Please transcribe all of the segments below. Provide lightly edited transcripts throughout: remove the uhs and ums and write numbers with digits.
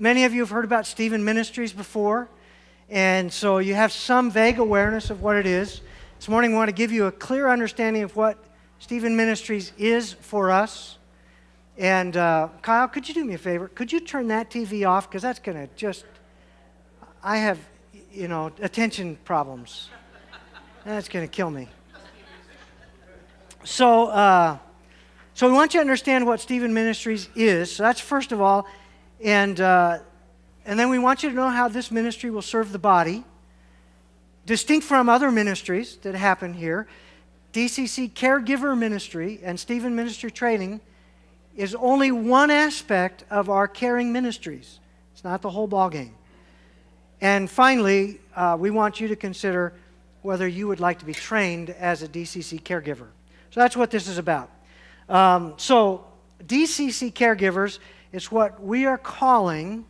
Many of you have heard about Stephen Ministries before, and so you have some vague awareness of what it is. This morning we want to give you a clear understanding of what Stephen Ministries is for us. And Kyle, could you do me a favor? Could you turn that TV off? Because that's going to just, I have, attention problems. That's going to kill me. So we want you to understand what Stephen Ministries is. So that's first of all. And then we want you to know how this ministry will serve the body. Distinct from other ministries that happen here, DCC Caregiver Ministry and Stephen Ministry Training is only one aspect of our caring ministries. It's not the whole ballgame. And finally, we want you to consider whether you would like to be trained as a DCC caregiver. So that's what this is about. So DCC caregivers is what we are calling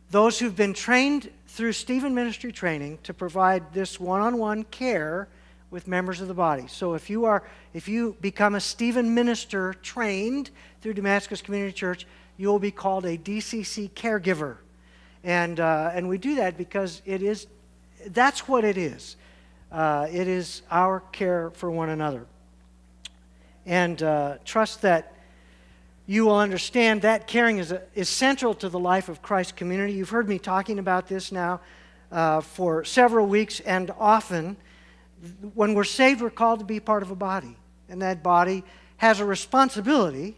those who've been trained through Stephen Ministry Training to provide this one-on-one care with members of the body. So if you become a Stephen Minister trained through Damascus Community Church, you will be called a DCC caregiver. And we do that because that's what it is. It is our care for one another. And trust that you will understand that caring is central to the life of Christ's community. You've heard me talking about this now for several weeks, and often when we're saved, we're called to be part of a body. And that body has a responsibility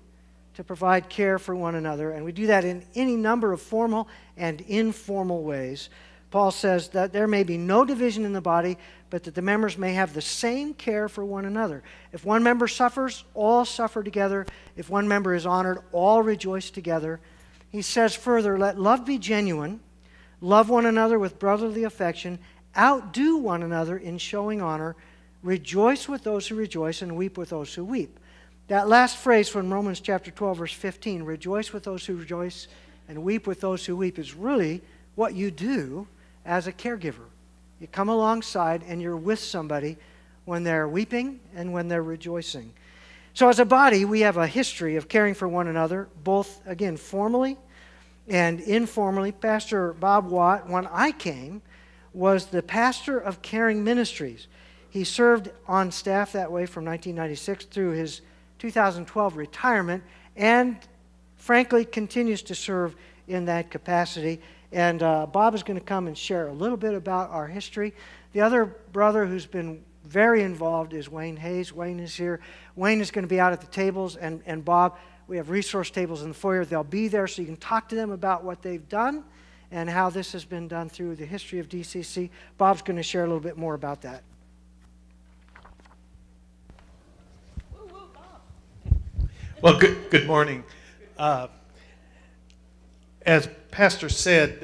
to provide care for one another. And we do that in any number of formal and informal ways. Paul says that there may be no division in the body, but that the members may have the same care for one another. If one member suffers, all suffer together. If one member is honored, all rejoice together. He says further, let love be genuine. Love one another with brotherly affection. Outdo one another in showing honor. Rejoice with those who rejoice and weep with those who weep. That last phrase from Romans chapter 12, verse 15, rejoice with those who rejoice and weep with those who weep, is really what you do as a caregiver. You come alongside and you're with somebody when they're weeping and when they're rejoicing. So as a body, we have a history of caring for one another, both, again, formally and informally. Pastor Bob Watt, when I came, was the pastor of Caring Ministries. He served on staff that way from 1996 through his 2012 retirement, and frankly continues to serve in that capacity. And Bob is going to come and share a little bit about our history. The other brother who's been very involved is Wayne Hayes. Wayne is here. Wayne is going to be out at the tables, and Bob, we have resource tables in the foyer. They'll be there so you can talk to them about what they've done and how this has been done through the history of DCC. Bob's going to share a little bit more about that. Well, good morning. As Pastor said,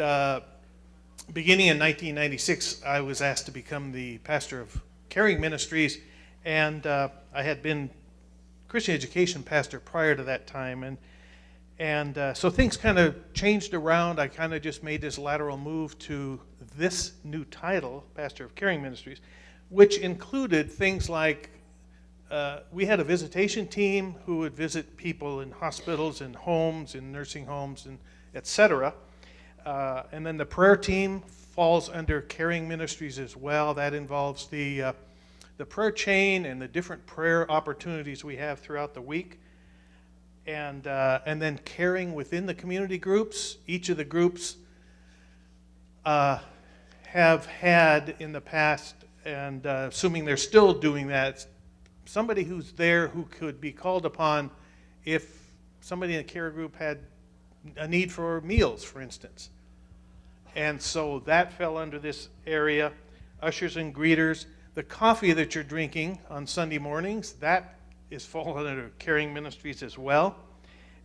beginning in 1996, I was asked to become the pastor of Caring Ministries, and I had been Christian education pastor prior to that time, and so things kind of changed around. I kind of just made this lateral move to this new title, pastor of Caring Ministries, which included things like we had a visitation team who would visit people in hospitals and homes, in nursing homes, and etc. And then the prayer team falls under Caring Ministries as well. That involves the prayer chain and the different prayer opportunities we have throughout the week. And then caring within the community groups. Each of the groups have had in the past, and assuming they're still doing that, somebody who's there who could be called upon if somebody in a care group had a need for meals, for instance. And so that fell under this area. Ushers and greeters. The coffee that you're drinking on Sunday mornings, that is fallen under Caring Ministries as well.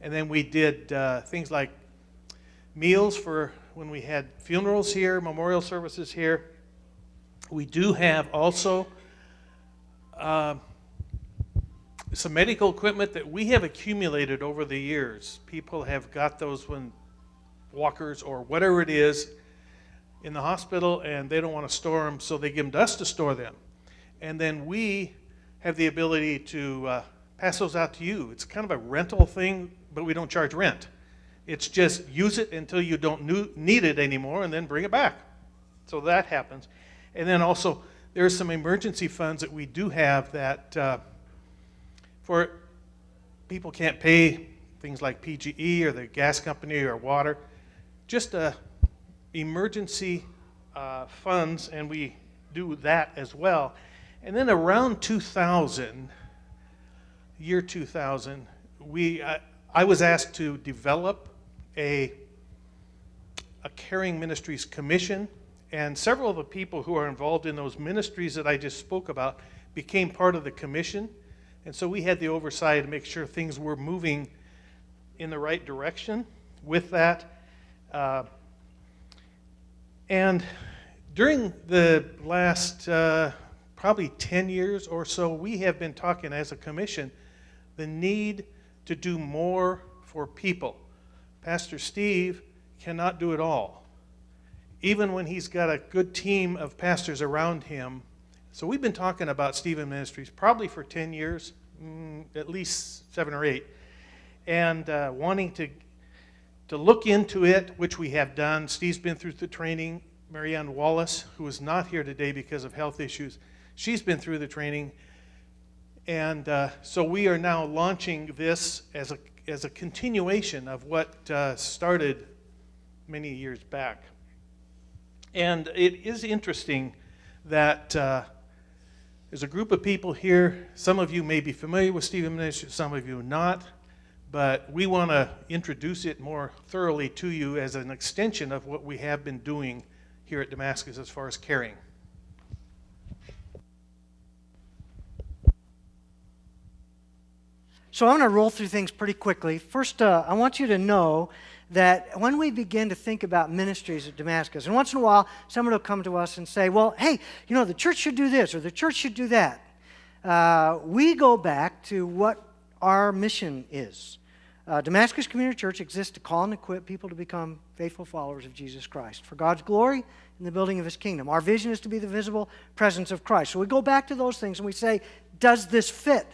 And then we did things like meals for when we had funerals here, memorial services here. We do have also some medical equipment that we have accumulated over the years. People have got those when walkers or whatever it is in the hospital, and they don't want to store them, so they give them to us to store them. And then we have the ability to pass those out to you. It's kind of a rental thing, but we don't charge rent. It's just use it until you don't need it anymore and then bring it back. So that happens. And then also, there's some emergency funds that we do have that for people can't pay things like PGE or the gas company or water, just emergency funds, and we do that as well. And then around 2000, year 2000, I was asked to develop a Caring Ministries Commission, and several of the people who are involved in those ministries that I just spoke about became part of the commission. And so we had the oversight to make sure things were moving in the right direction with that. And during the last probably 10 years or so, we have been talking as a commission the need to do more for people. Pastor Steve cannot do it all, even when he's got a good team of pastors around him. So we've been talking about Stephen Ministries probably for 10 years, at least 7 or 8, and wanting to look into it, which we have done. Steve's been through the training. Marianne Wallace, who is not here today because of health issues, she's been through the training. And so we are now launching this as a continuation of what started many years back. And it is interesting that there's a group of people here. Some of you may be familiar with Stephen Ministries, some of you not. But we want to introduce it more thoroughly to you as an extension of what we have been doing here at Damascus as far as caring. So I'm going to roll through things pretty quickly. First, I want you to know that when we begin to think about ministries at Damascus, and once in a while, someone will come to us and say, well, hey, the church should do this or the church should do that. We go back to what our mission is. Damascus Community Church exists to call and equip people to become faithful followers of Jesus Christ for God's glory and the building of His kingdom. Our vision is to be the visible presence of Christ. So we go back to those things and we say, does this fit?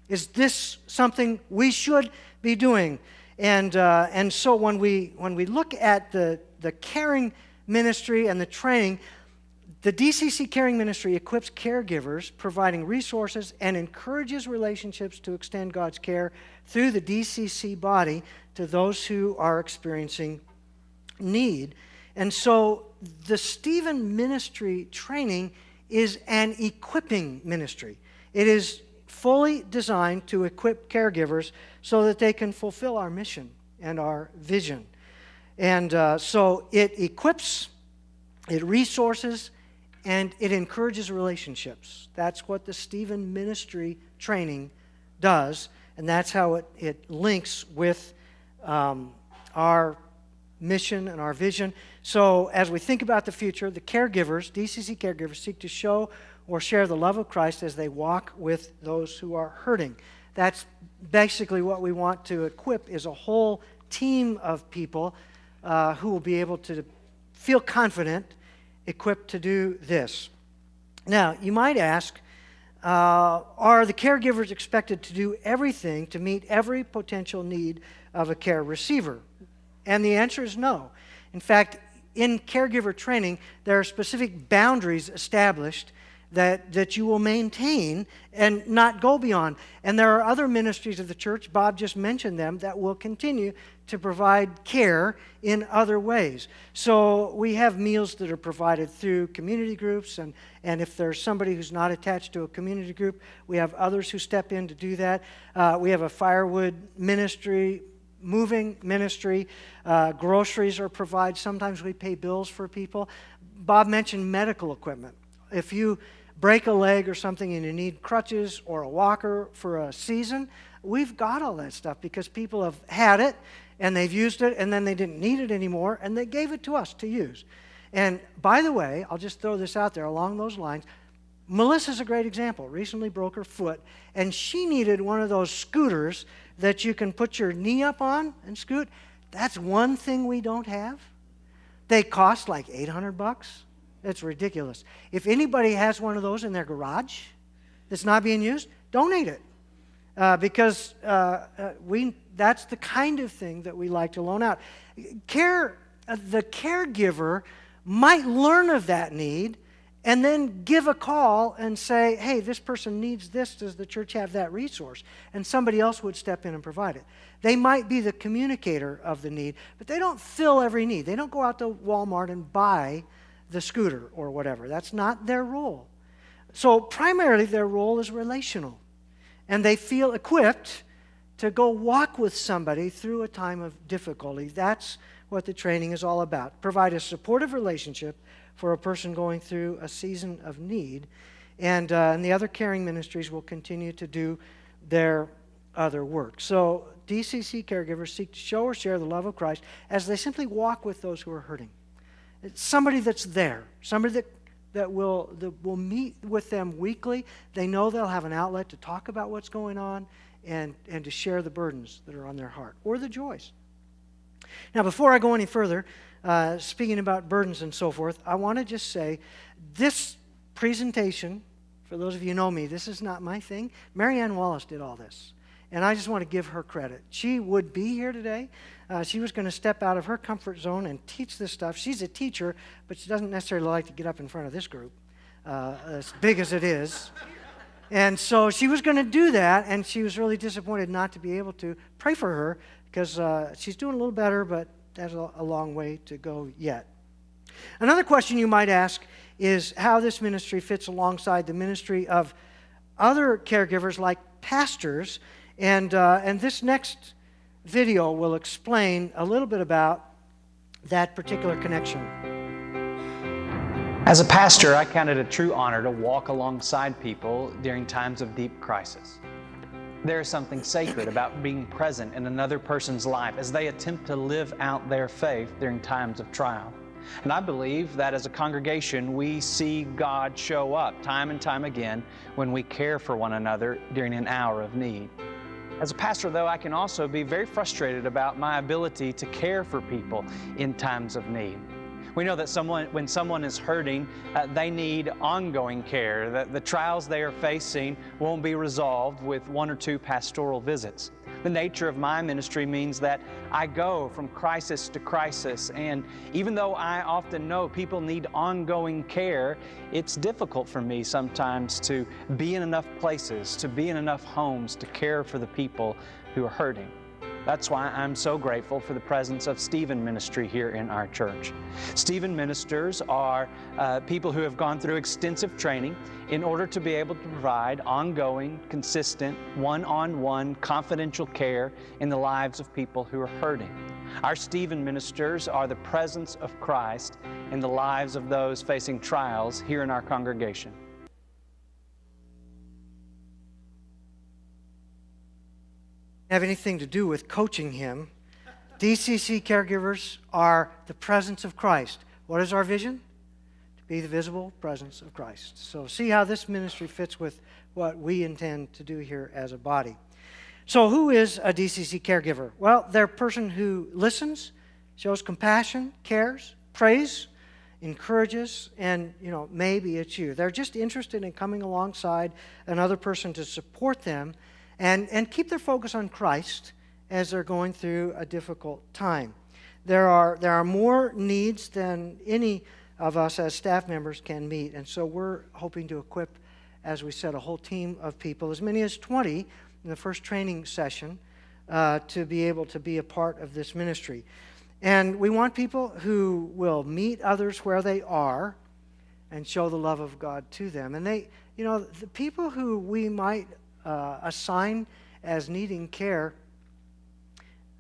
Is this something we should be doing? And so when we look at the caring ministry and the training, the DCC Caring Ministry equips caregivers, providing resources and encourages relationships to extend God's care through the DCC body to those who are experiencing need. And so the Stephen Ministry training is an equipping ministry. It is fully designed to equip caregivers so that they can fulfill our mission and our vision. And so it equips, it resources, and it encourages relationships. That's what the Stephen Ministry training does, and that's how it links with our mission and our vision. So as we think about the future, the caregivers, DCC caregivers, seek to show or share the love of Christ as they walk with those who are hurting. That's basically what we want to equip, is a whole team of people who will be able to feel confident, equipped to do this. Now, you might ask, are the caregivers expected to do everything to meet every potential need of a care receiver? And the answer is no. In fact, in caregiver training, there are specific boundaries established that you will maintain and not go beyond. And there are other ministries of the church, Bob just mentioned them, that will continue to provide care in other ways. So we have meals that are provided through community groups, and if there's somebody who's not attached to a community group, we have others who step in to do that. We have a firewood ministry, moving ministry, groceries are provided. Sometimes we pay bills for people. Bob mentioned medical equipment. If you break a leg or something and you need crutches or a walker for a season, we've got all that stuff because people have had it and they've used it and then they didn't need it anymore and they gave it to us to use. And by the way, I'll just throw this out there along those lines. Melissa's a great example. Recently broke her foot and she needed one of those scooters that you can put your knee up on and scoot. That's one thing we don't have. They cost like $800. It's ridiculous. If anybody has one of those in their garage that's not being used, donate it. Because we that's the kind of thing that we like to loan out. The caregiver might learn of that need and then give a call and say, hey, this person needs this. Does the church have that resource? And somebody else would step in and provide it. They might be the communicator of the need, but they don't fill every need. They don't go out to Walmart and buy the scooter or whatever. That's not their role. So primarily their role is relational. And they feel equipped to go walk with somebody through a time of difficulty. That's what the training is all about. Provide a supportive relationship for a person going through a season of need. And the other caring ministries will continue to do their other work. So DCC caregivers seek to show or share the love of Christ as they simply walk with those who are hurting. It's somebody that's there, somebody that will meet with them weekly. They know they'll have an outlet to talk about what's going on and to share the burdens that are on their heart or the joys. Now, before I go any further, speaking about burdens and so forth, I want to just say this presentation, for those of you who know me, this is not my thing. Marianne Wallace did all this, and I just want to give her credit. She would be here today. She was going to step out of her comfort zone and teach this stuff. She's a teacher, but she doesn't necessarily like to get up in front of this group, as big as it is. And so she was going to do that, and she was really disappointed not to be able to. Pray for her, because she's doing a little better, but there's a long way to go yet. Another question you might ask is how this ministry fits alongside the ministry of other caregivers like pastors. And this next video will explain a little bit about that particular connection. As a pastor, I count it a true honor to walk alongside people during times of deep crisis. There is something sacred about being present in another person's life as they attempt to live out their faith during times of trial. And I believe that as a congregation, we see God show up time and time again when we care for one another during an hour of need. As a pastor, though, I can also be very frustrated about my ability to care for people in times of need. We know that when someone is hurting, they need ongoing care, that the trials they are facing won't be resolved with 1 or 2 pastoral visits. The nature of my ministry means that I go from crisis to crisis, and even though I often know people need ongoing care, it's difficult for me sometimes to be in enough places, to be in enough homes to care for the people who are hurting. That's why I'm so grateful for the presence of Stephen Ministry here in our church. Stephen ministers are people who have gone through extensive training in order to be able to provide ongoing, consistent, one-on-one, confidential care in the lives of people who are hurting. Our Stephen ministers are the presence of Christ in the lives of those facing trials here in our congregation. Have anything to do with coaching him. DCC caregivers are the presence of Christ. What is our vision? To be the visible presence of Christ. So see how this ministry fits with what we intend to do here as a body. So who is a DCC caregiver? Well, they're a person who listens, shows compassion, cares, prays, encourages, and maybe it's you. They're just interested in coming alongside another person to support them and keep their focus on Christ as they're going through a difficult time. There are more needs than any of us as staff members can meet, and so we're hoping to equip, as we said, a whole team of people, as many as 20 in the first training session, to be able to be a part of this ministry. And we want people who will meet others where they are and show the love of God to them. And the people who we might assign as needing care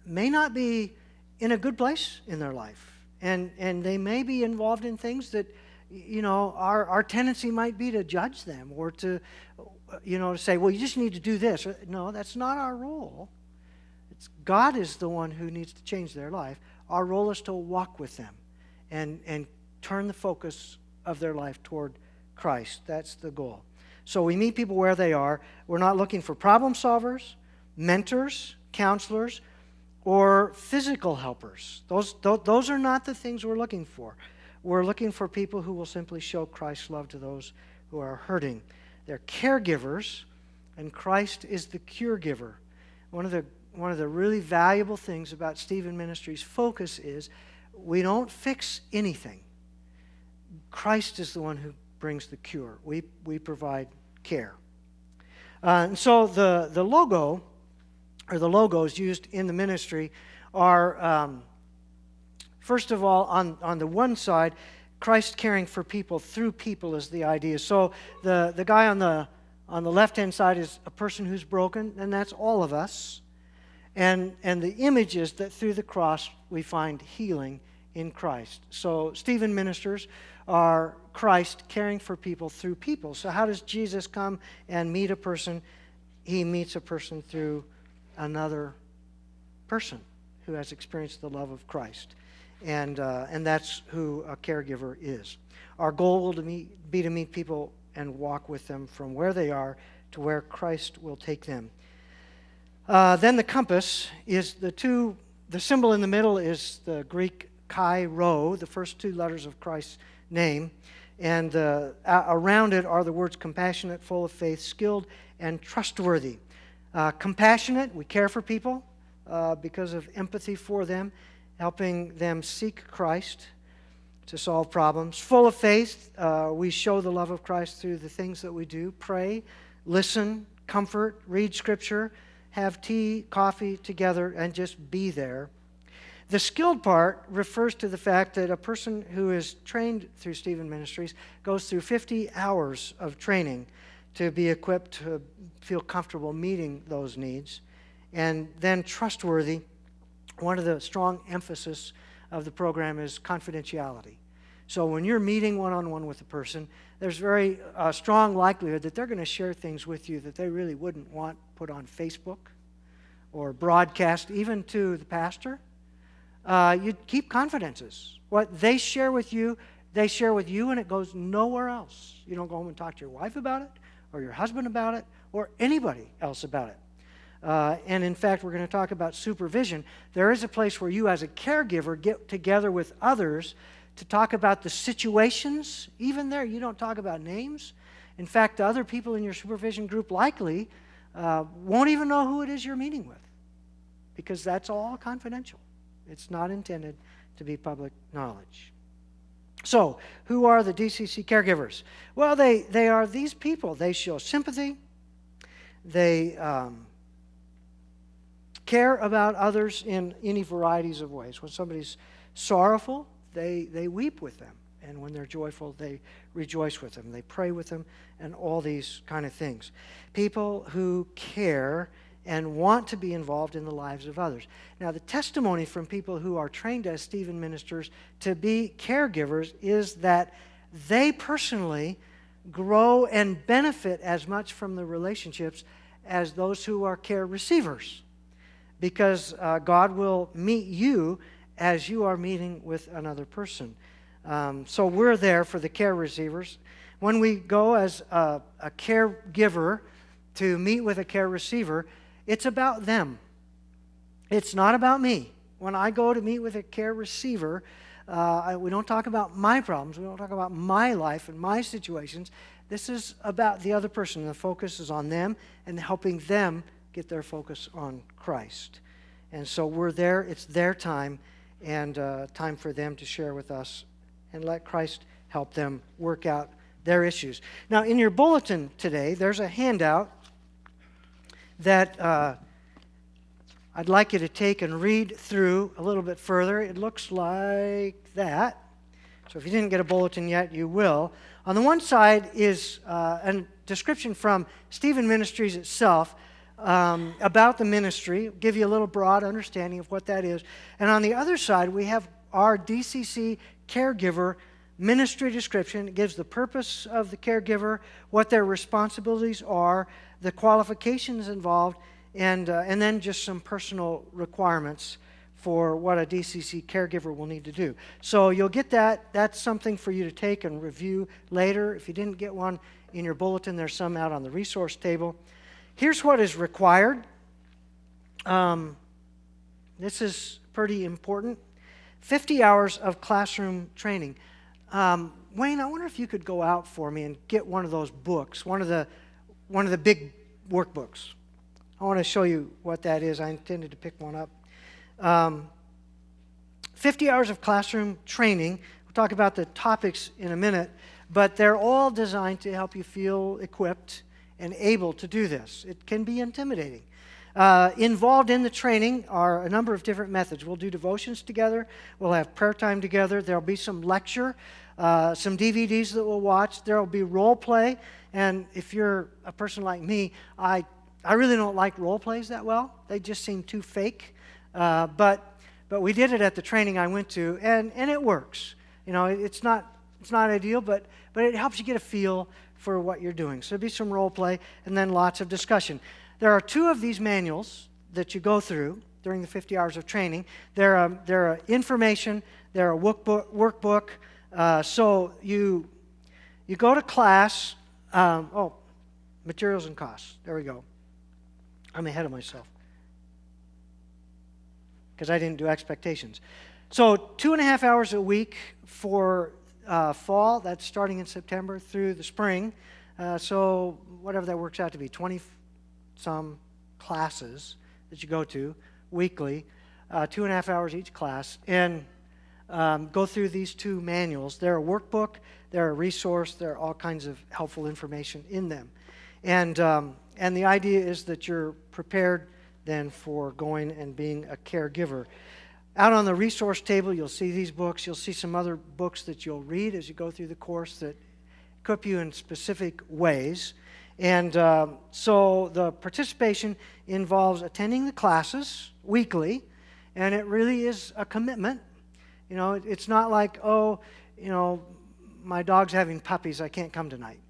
may not be in a good place in their life, and they may be involved in things that our tendency might be to judge them or to say, well, you just need to do this. No, that's not our role. God is the one who needs to change their life. Our role is to walk with them and turn the focus of their life toward Christ. That's the goal. So we meet people where they are. We're not looking for problem solvers, mentors, counselors, or physical helpers. Those are not the things we're looking for. We're looking for people who will simply show Christ's love to those who are hurting. They're caregivers, and Christ is the cure giver. One of the one of the really valuable things about Stephen Ministries' focus is we don't fix anything. Christ is the one who brings the cure. We provide care. And so the logo, or the logos used in the ministry are, first of all, on the one side, Christ caring for people through people is the idea. So the guy on the left-hand side is a person who's broken, and that's all of us. And the image is that through the cross we find healing in Christ. So Stephen Ministers are Christ caring for people through people. So how does Jesus come and meet a person? He meets a person through another person who has experienced the love of Christ. And that's who a caregiver is. Our goal will be to meet people and walk with them from where they are to where Christ will take them. Then the compass is the symbol in the middle is the Greek chi rho, the first two letters of Christ's name. And around it are the words compassionate, full of faith, skilled, and trustworthy. Compassionate, we care for people because of empathy for them, helping them seek Christ to solve problems. Full of faith, we show the love of Christ through the things that we do. Pray, listen, comfort, read Scripture, have tea, coffee together, and just be there. The skilled part refers to the fact that a person who is trained through Stephen Ministries goes through 50 hours of training to be equipped to feel comfortable meeting those needs. And then trustworthy, one of the strong emphasis of the program is confidentiality. So when you're meeting one-on-one with a person, there's very strong likelihood that they're going to share things with you that they really wouldn't want put on Facebook or broadcast even to the pastor. You keep confidences. What they share with you, they share with you, and it goes nowhere else. You don't go home and talk to your wife about it, or your husband about it, or anybody else about it. And in fact, we're going to talk about supervision. There is a place where you as a caregiver get together with others to talk about the situations. Even there, you don't talk about names. In fact, the other people in your supervision group likely won't even know who it is you're meeting with, because that's all confidential. It's not intended to be public knowledge. So, who are the DCC caregivers? Well, they are these people. They show sympathy. They care about others in any varieties of ways. When somebody's sorrowful, they weep with them. And when they're joyful, they rejoice with them. They pray with them, and all these kind of things. People who care and want to be involved in the lives of others. Now, the testimony from people who are trained as Stephen ministers to be caregivers is that they personally grow and benefit as much from the relationships as those who are care receivers, because God will meet you as you are meeting with another person. So we're there for the care receivers. When we go as a caregiver to meet with a care receiver, it's about them. It's not about me. When I go to meet with a care receiver, we don't talk about my problems. We don't talk about my life and my situations. This is about the other person. The focus is on them and helping them get their focus on Christ. And so we're there. It's their time, and time for them to share with us and let Christ help them work out their issues. Now, in your bulletin today, there's a handout that I'd like you to take and read through a little bit further. It looks like that. So if you didn't get a bulletin yet, you will. On the one side is a description from Stephen Ministries itself about the ministry, give you a little broad understanding of what that is. And on the other side, we have our DCC caregiver ministry description. It gives the purpose of the caregiver, what their responsibilities are, the qualifications involved, and then just some personal requirements for what a DCC caregiver will need to do. So you'll get that. That's something for you to take and review later. If you didn't get one in your bulletin, there's some out on the resource table. Here's what is required. This is pretty important. 50 hours of classroom training. Wayne, I wonder if you could go out for me and get one of those books, one of the big workbooks. I want to show you what that is. I intended to pick one up. 50 hours of classroom training. We'll talk about the topics in a minute, but they're all designed to help you feel equipped and able to do this. It can be intimidating. Involved in the training are a number of different methods. We'll do devotions together. We'll have prayer time together. There'll be some lecture, some DVDs that we'll watch. There'll be role play. And if you're a person like me, I really don't like role plays that well. They just seem too fake. But we did it at the training I went to, and it works. You know, it's not ideal, but it helps you get a feel for what you're doing. So there'll be some role play and then lots of discussion. There are 2 of these manuals that you go through during the 50 hours of training. They're information, they're a workbook. So you go to class. Materials and costs. There we go. I'm ahead of myself because I didn't do expectations. So 2.5 hours a week for fall. That's starting in September through the spring. So whatever that works out to be, 20-some classes that you go to weekly, 2.5 hours each class, and go through these 2 manuals. They're a workbook, they're a resource, there are all kinds of helpful information in them. And the idea is that you're prepared then for going and being a caregiver. Out on the resource table, you'll see these books. You'll see some other books that you'll read as you go through the course that equip you in specific ways. And so the participation involves attending the classes weekly, and it really is a commitment. You know, it's not like, oh, you know, my dog's having puppies, I can't come tonight.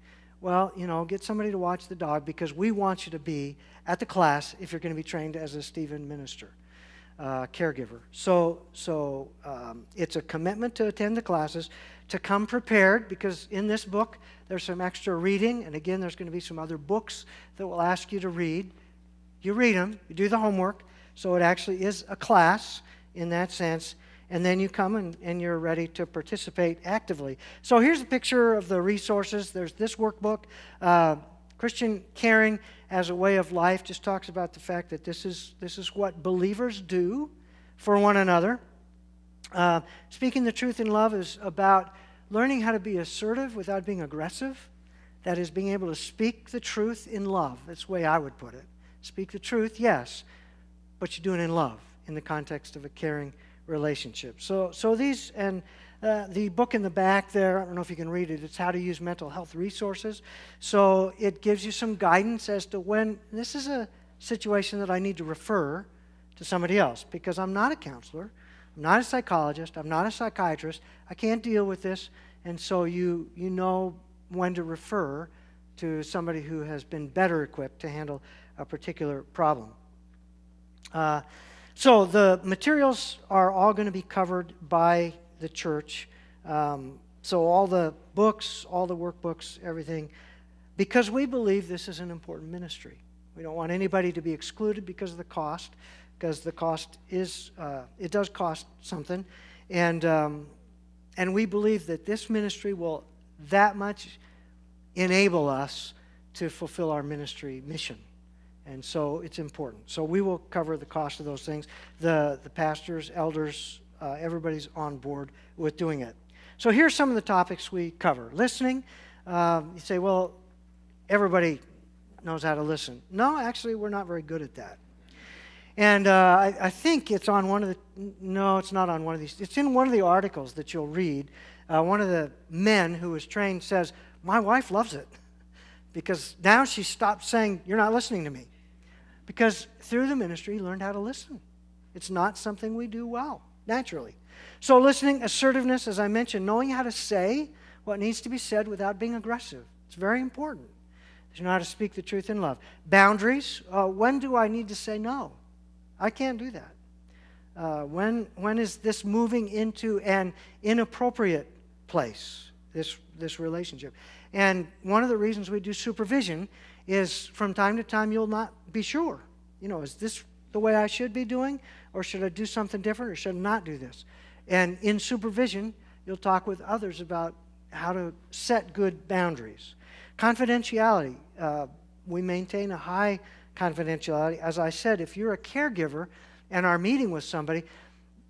Well, you know, get somebody to watch the dog because we want you to be at the class if you're going to be trained as a Stephen minister, caregiver. So it's a commitment to attend the classes, to come prepared, because in this book there's some extra reading, and again there's going to be some other books that will ask you to read. You read them, you do the homework, so it actually is a class in that sense. And then you come and you're ready to participate actively. So here's a picture of the resources. There's this workbook. Christian Caring as a Way of Life just talks about the fact that this is what believers do for one another. Speaking the Truth in Love is about learning how to be assertive without being aggressive. That is, being able to speak the truth in love. That's the way I would put it. Speak the truth, yes, but you do it in love in the context of a caring relationship. So these, and the book in the back there, I don't know if you can read it, it's How to Use Mental Health Resources. So it gives you some guidance as to when this is a situation that I need to refer to somebody else, because I'm not a counselor, I'm not a psychologist, I'm not a psychiatrist, I can't deal with this, and so you know when to refer to somebody who has been better equipped to handle a particular problem. So the materials are all going to be covered by the church. So all the books, all the workbooks, everything, because we believe this is an important ministry. We don't want anybody to be excluded because of the cost, because the cost is, it does cost something. And we believe that this ministry will that much enable us to fulfill our ministry mission. And so it's important. So we will cover the cost of those things. The pastors, elders, everybody's on board with doing it. So here's some of the topics we cover. Listening. You say, well, everybody knows how to listen. No, actually, we're not very good at that. And I think it's on one of the, no, it's not on one of these. It's in one of the articles that you'll read. One of the men who was trained says, my wife loves it, because now she stopped saying, you're not listening to me. Because through the ministry, he learned how to listen. It's not something we do well, naturally. So listening, assertiveness, as I mentioned, knowing how to say what needs to be said without being aggressive. It's very important. You know how to speak the truth in love. Boundaries. When do I need to say no? I can't do that. When is this moving into an inappropriate place, this relationship? And one of the reasons we do supervision is from time to time you'll not be sure. You know, is this the way I should be doing? Or should I do something different? Or should I not do this? And in supervision, you'll talk with others about how to set good boundaries. Confidentiality. We maintain a high confidentiality. As I said, if you're a caregiver and are meeting with somebody,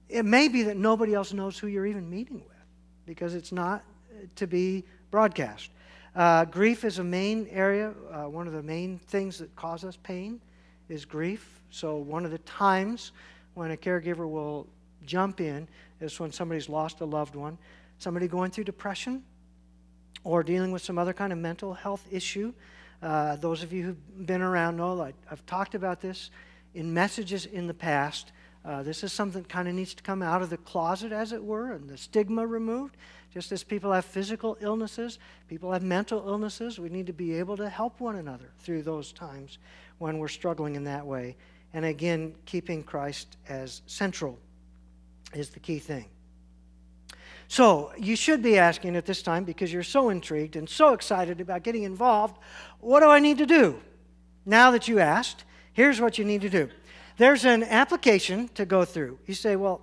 it may be that nobody else knows who you're even meeting with because it's not to be broadcast. Grief is a main area. One of the main things that cause us pain is grief. So one of the times when a caregiver will jump in is when somebody's lost a loved one, somebody going through depression or dealing with some other kind of mental health issue. Those of you who've been around know that I've talked about this in messages in the past. This is something that kind of needs to come out of the closet, as it were, and the stigma removed. Just as people have physical illnesses, people have mental illnesses, we need to be able to help one another through those times when we're struggling in that way. And again, keeping Christ as central is the key thing. So, you should be asking at this time, because you're so intrigued and so excited about getting involved, what do I need to do? Now that you asked, here's what you need to do. There's an application to go through. You say, well,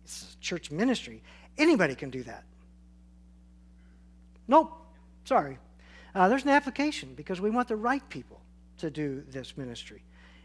it's church ministry. Anybody can do that. Nope, sorry. There's an application because we want the right people to do this ministry.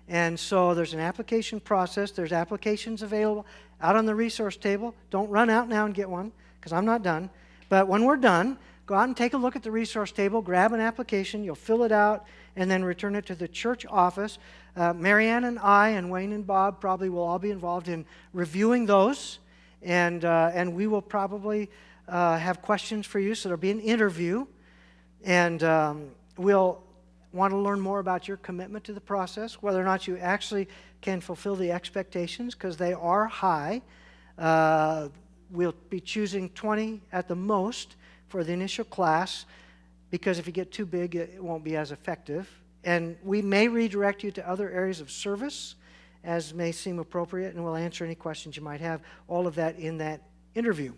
And so there's an application process. There's applications available out on the resource table. Don't run out now and get one because I'm not done. But when we're done, go out and take a look at the resource table, grab an application, you'll fill it out, and then return it to the church office. Marianne and I and Wayne and Bob probably will all be involved in reviewing those, and we will probably have questions for you, so there'll be an interview, and we'll want to learn more about your commitment to the process, whether or not you actually can fulfill the expectations, because they are high. We'll be choosing 20 at the most for the initial class, because if you get too big, it won't be as effective. And we may redirect you to other areas of service as may seem appropriate, and we'll answer any questions you might have, all of that in that interview.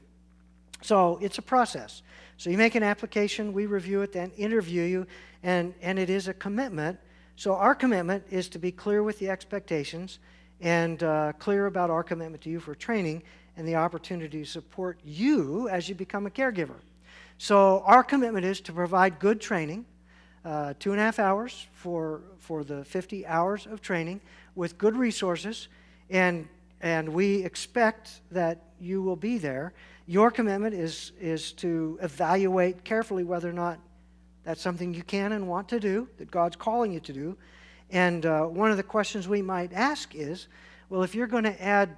So it's a process. So you make an application, we review it, then interview you, and it is a commitment. So our commitment is to be clear with the expectations and clear about our commitment to you for training and the opportunity to support you as you become a caregiver. So our commitment is to provide good training, 2.5 hours for the 50 hours of training with good resources, and we expect that you will be there. Your commitment is to evaluate carefully whether or not that's something you can and want to do, that God's calling you to do. And one of the questions we might ask is, well, if you're going to add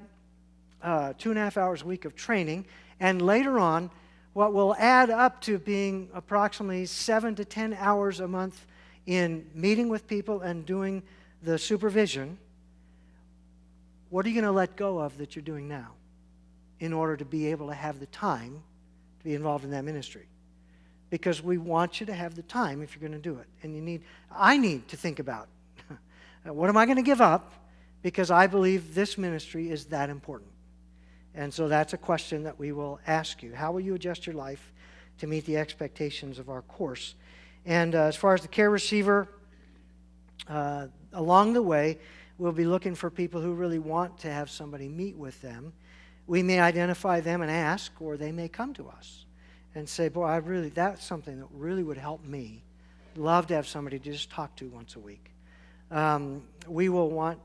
2.5 hours a week of training, and later on, what will add up to being approximately 7 to 10 hours a month in meeting with people and doing the supervision, what are you going to let go of that you're doing now in order to be able to have the time to be involved in that ministry? Because we want you to have the time if you're going to do it. And I need to think about, what am I going to give up? Because I believe this ministry is that important. And so that's a question that we will ask you. How will you adjust your life to meet the expectations of our course? And as far as the care receiver, along the way, we'll be looking for people who really want to have somebody meet with them. We may identify them and ask, or they may come to us and say, boy, that's something that really would help me. Love to have somebody to just talk to once a week. We will want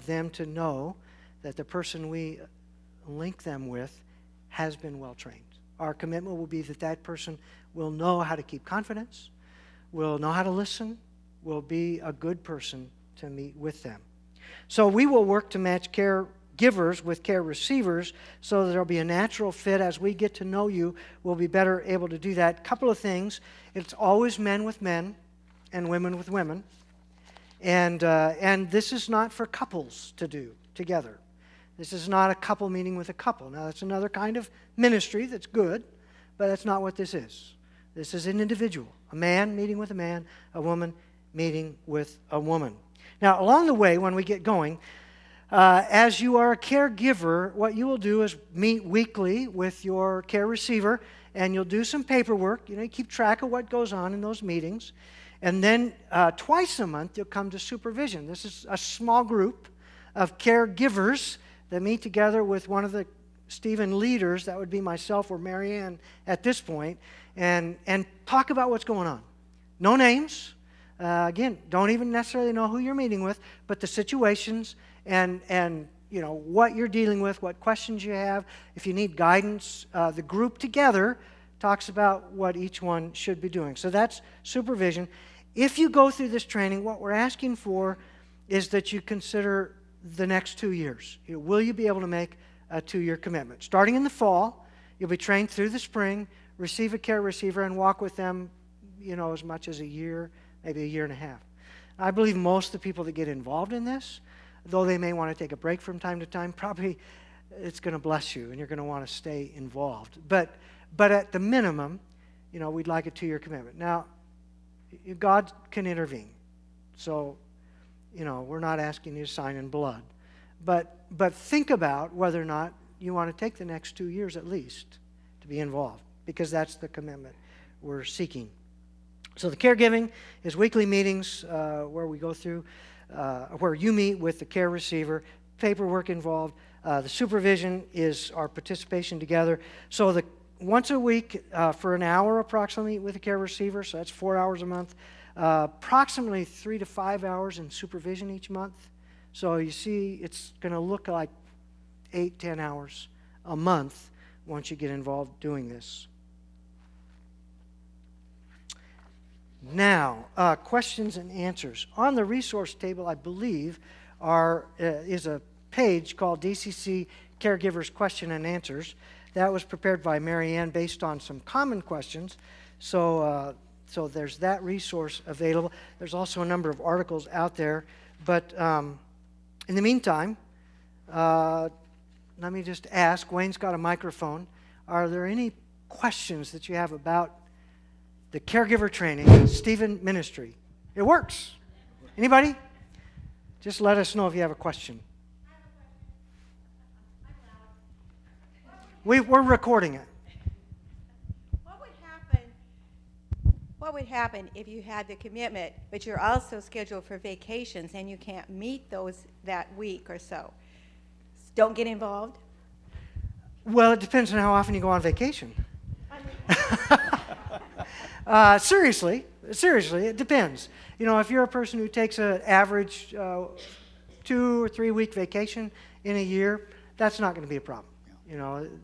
them to know that the person we link them with has been well trained. Our commitment will be that that person will know how to keep confidence, will know how to listen, will be a good person to meet with them. So we will work to match caregivers with care receivers so that there will be a natural fit. As we get to know you, we'll be better able to do that. Couple of things. It's always men with men and women with women. And this is not for couples to do together. This is not a couple meeting with a couple. Now, that's another kind of ministry that's good, but that's not what this is. This is an individual, a man meeting with a man, a woman meeting with a woman. Now, along the way, when we get going, as you are a caregiver, what you will do is meet weekly with your care receiver, and you'll do some paperwork. You keep track of what goes on in those meetings. And then twice a month, you'll come to supervision. This is a small group of caregivers that meet together with one of the Stephen leaders, that would be myself or Marianne at this point, and talk about what's going on. No names. Again, don't even necessarily know who you're meeting with, but the situations and what you're dealing with, what questions you have. If you need guidance, the group together talks about what each one should be doing. So that's supervision. If you go through this training, what we're asking for is that you consider the next 2 years. Will you be able to make a 2-year commitment? Starting in the fall, you'll be trained through the spring, receive a care receiver, and walk with them, as much as a year, maybe a year and a half. I believe most of the people that get involved in this, though they may want to take a break from time to time, probably it's going to bless you, and you're going to want to stay involved. But at the minimum, we'd like a 2-year commitment. Now, God can intervene. So, we're not asking you to sign in blood. But think about whether or not you want to take the next 2 years at least to be involved, because that's the commitment we're seeking. So the caregiving is weekly meetings where we go through, where you meet with the care receiver, paperwork involved. The supervision is our participation together. So once a week for an hour approximately with a care receiver, so that's 4 hours a month. Approximately 3 to 5 hours in supervision each month. So you see, it's going to look like 8-10 hours a month once you get involved doing this. Now, questions and answers. On the resource table, I believe, is a page called DCC Caregivers Question and Answers. That was prepared by Mary Ann based on some common questions. So there's that resource available. There's also a number of articles out there. But in the meantime, let me just ask, Wayne's got a microphone. Are there any questions that you have about the caregiver training, Stephen Ministry? It works. Anybody? Just let us know if you have a question. We're recording it. What would happen if you had the commitment, but you're also scheduled for vacations and you can't meet those that week or so? Don't get involved? Well, it depends on how often you go on vacation. Seriously, it depends. If you're a person who takes an average 2 or 3 week vacation in a year, that's not going to be a problem.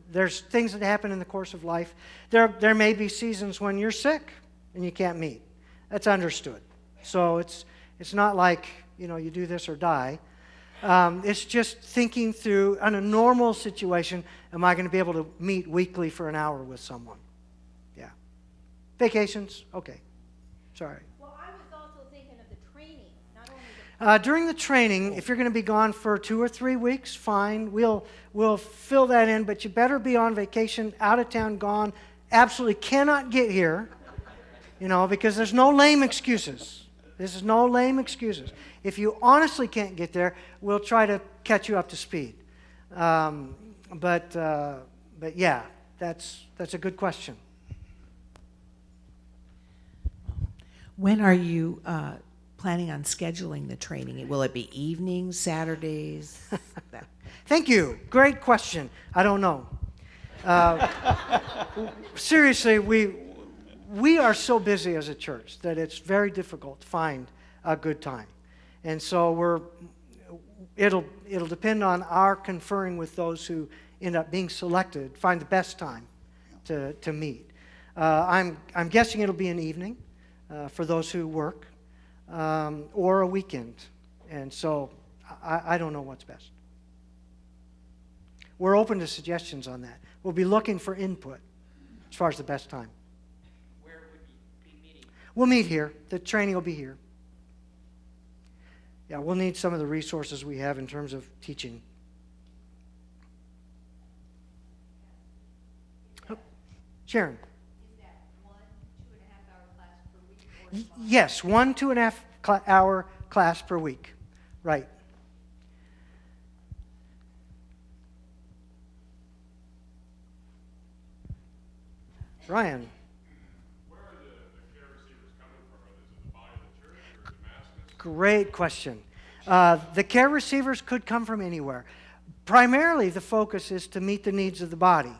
There's things that happen in the course of life. There may be seasons when you're sick and you can't meet. That's understood. So it's not like, you do this or die. It's just thinking through, in a normal situation, am I going to be able to meet weekly for an hour with someone? Yeah. Vacations? Okay. Sorry. Well, I was also thinking of the training, not only during the training, if you're going to be gone for 2 or 3 weeks, fine. We'll fill that in, but you better be on vacation, out of town, gone. Absolutely cannot get here, because there's no lame excuses. This is no lame excuses. If you honestly can't get there, we'll try to catch you up to speed. But yeah, that's a good question. When are you planning on scheduling the training? Will it be evenings, Saturdays? Thank you. Great question. I don't know. Seriously, we are so busy as a church that it's very difficult to find a good time. And so it'll depend on our conferring with those who end up being selected, find the best time to meet. I'm guessing it'll be an evening for those who work, or a weekend. And so I don't know what's best. We're open to suggestions on that. We'll be looking for input as far as the best time. Where would you be meeting? We'll meet here. The training will be here. Yeah, we'll need some of the resources we have in terms of teaching. Oh, Sharon. Is that 1 2.5-hour class per week? Yes, 1 2.5-hour class per week. Right. Ryan. Where are the care receivers coming from? Is it the body of the church or Damascus? Great question. The care receivers could come from anywhere. Primarily, the focus is to meet the needs of the body.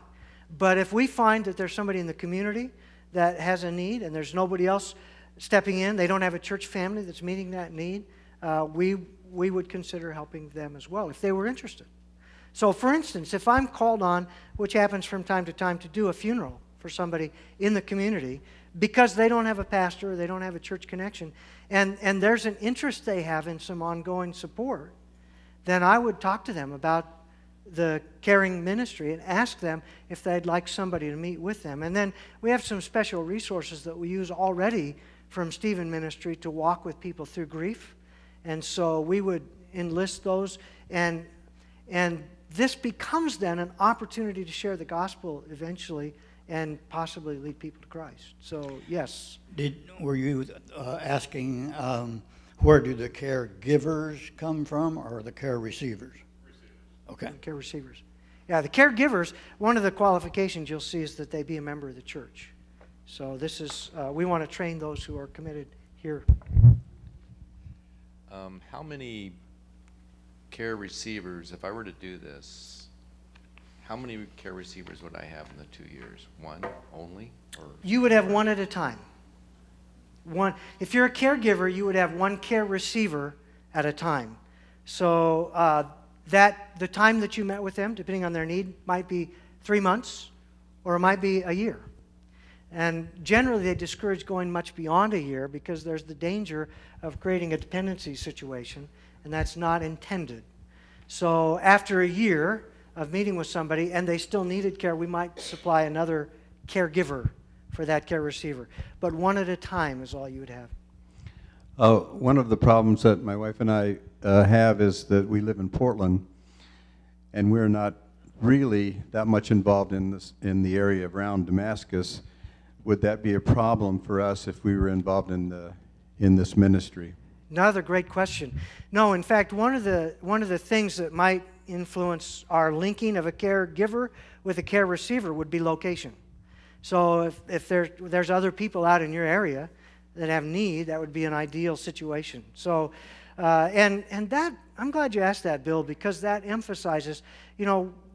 But if we find that there's somebody in the community that has a need and there's nobody else stepping in, they don't have a church family that's meeting that need, we would consider helping them as well if they were interested. So for instance, if I'm called on, which happens from time to time, to do a funeral for somebody in the community because they don't have a pastor, they don't have a church connection, and there's an interest they have in some ongoing support, then I would talk to them about the caring ministry and ask them if they'd like somebody to meet with them. And then we have some special resources that we use already from Stephen Ministry to walk with people through grief. And so we would enlist those, and this becomes then an opportunity to share the gospel eventually and possibly lead people to Christ. So yes. Were you asking where do the caregivers come from, or the care receivers? Okay. Care receivers. Yeah, the caregivers, one of the qualifications you'll see is that they be a member of the church. So this is, we want to train those who are committed here. How many care receivers, if I were to do this, how many care receivers would I have in the 2 years? One only? Or You would have one at a time. One, if you're a caregiver, you would have one care receiver at a time. So that the time that you met with them, depending on their need, might be 3 months or it might be a year. And generally they discourage going much beyond a year because there's the danger of creating a dependency situation, and that's not intended. So after a year of meeting with somebody and they still needed care, we might supply another caregiver for that care receiver. But one at a time is all you would have. One of the problems that my wife and I have is that we live in Portland, and we're not really that much involved in the area around Damascus. Would that be a problem for us if we were involved in this ministry? Another great question. No, in fact, one of the things that might influence our linking of a caregiver with a care receiver would be location. So if there's other people out in your area that have need, that would be an ideal situation. So, and that, I'm glad you asked that, Bill, because that emphasizes,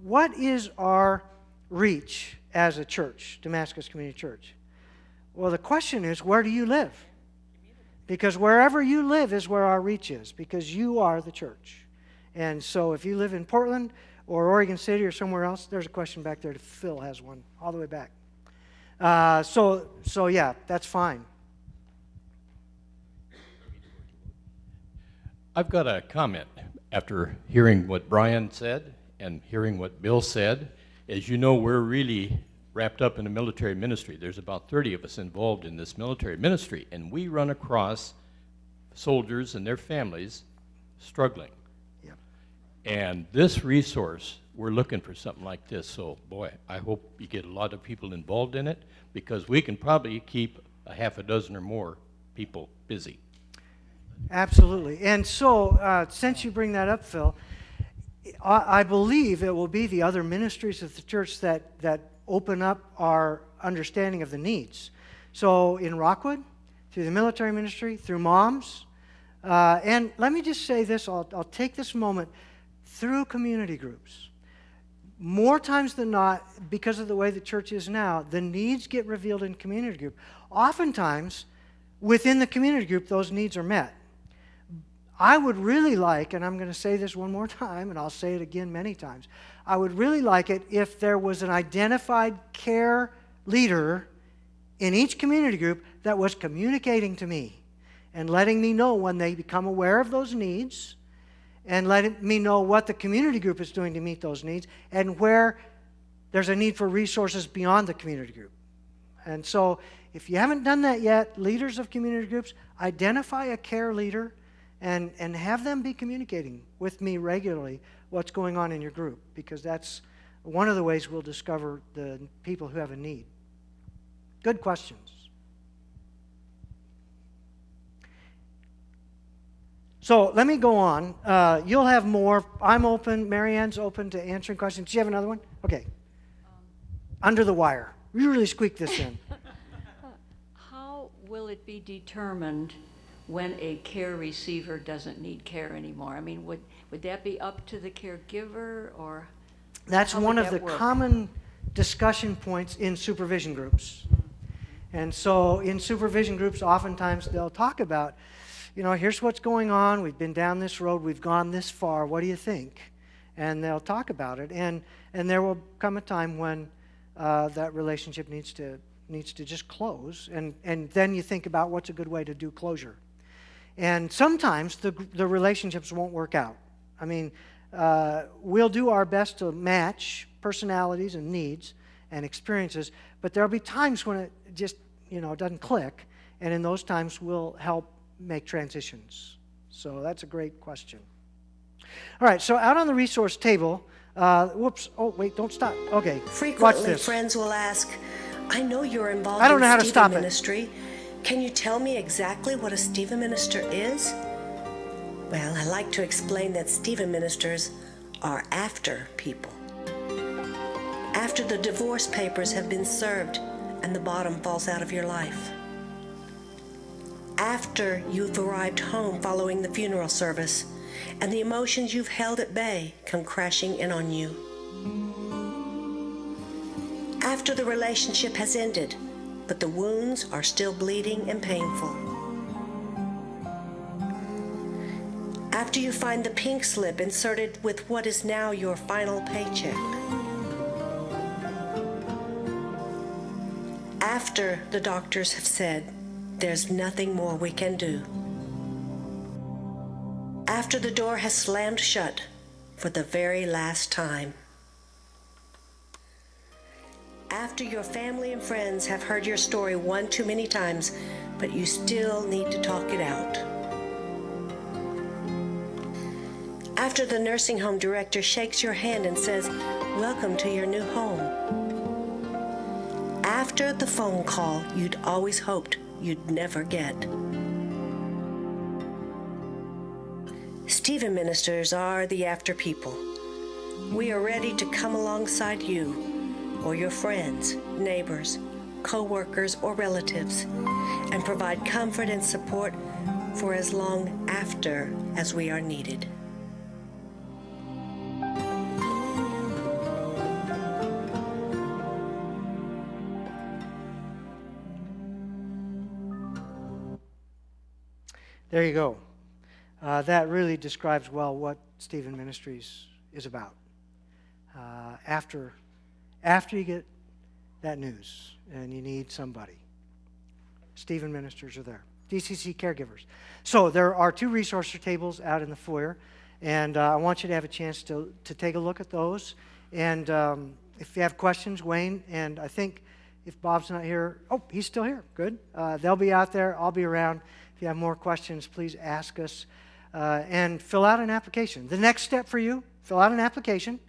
what is our reach as a church, Damascus Community Church? Well, the question is, where do you live? Because wherever you live is where our reach is, because you are the church. And so if you live in Portland or Oregon City or somewhere else, there's a question back there. Phil has one all the way back. So yeah, that's fine. I've got a comment after hearing what Brian said and hearing what Bill said. As you know, we're really wrapped up in a military ministry. There's about 30 of us involved in this military ministry, and we run across soldiers and their families struggling. Yeah. And this resource, we're looking for something like this. So, boy, I hope you get a lot of people involved in it, because we can probably keep a half a dozen or more people busy. Absolutely. And so, since you bring that up, Phil, I believe it will be the other ministries of the church that open up our understanding of the needs. So in Rockwood, through the military ministry, through moms, and let me just say this, I'll take this moment, through community groups. More times than not, because of the way the church is now, the needs get revealed in community group. Oftentimes, within the community group, those needs are met. I would really like, and I'm going to say this one more time, and I'll say it again many times, I would really like it if there was an identified care leader in each community group that was communicating to me and letting me know when they become aware of those needs, and letting me know what the community group is doing to meet those needs, and where there's a need for resources beyond the community group. And so if you haven't done that yet, leaders of community groups, identify a care leader and have them be communicating with me regularly what's going on in your group, because that's one of the ways we'll discover the people who have a need. Good questions. So let me go on. You'll have more. I'm open. Marianne's open to answering questions. Do you have another one? Okay. Under the wire. You really squeak this in. How will it be determined when a care receiver doesn't need care anymore? I mean, would that be up to the caregiver, or That's how one would of the that work? common discussion points in supervision groups. And so in supervision groups, oftentimes they'll talk about, here's what's going on. We've been down this road. We've gone this far. What do you think? And they'll talk about it. And there will come a time when that relationship needs to just close. And then you think about what's a good way to do closure. And sometimes the relationships won't work out. I mean, we'll do our best to match personalities and needs and experiences, but there'll be times when it just, doesn't click, and in those times we'll help make transitions. So that's a great question. All right, so out on the resource table, whoops, oh, wait, don't stop. Okay, watch Frequently, this. friends will ask, I know you're involved I don't know how in to Stephen stop it. ministry. Can you tell me exactly what a Stephen minister is? Well, I like to explain that Stephen ministers are after people. After the divorce papers have been served and the bottom falls out of your life. After you've arrived home following the funeral service and the emotions you've held at bay come crashing in on you. After the relationship has ended, but the wounds are still bleeding and painful. After you find the pink slip inserted with what is now your final paycheck. After the doctors have said, there's nothing more we can do. After the door has slammed shut for the very last time. After your family and friends have heard your story one too many times, but you still need to talk it out. After the nursing home director shakes your hand and says, welcome to your new home. After the phone call you'd always hoped you'd never get. Stephen ministers are the after people. We are ready to come alongside you or your friends, neighbors, co-workers, or relatives and provide comfort and support for as long after as we are needed. There you go. That really describes well what Stephen Ministries is about. After you get that news and you need somebody, Stephen Ministers are there. DCC Caregivers. So there are 2 resource tables out in the foyer, and I want you to have a chance to take a look at those. And if you have questions, Wayne, and I think if Bob's not here, oh, he's still here. Good. They'll be out there. I'll be around. If you have more questions, please ask us. And fill out an application. The next step for you, fill out an application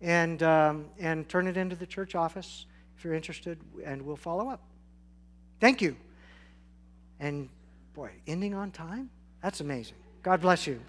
and turn it into the church office if you're interested, and we'll follow up. Thank you. And boy, ending on time? That's amazing. God bless you.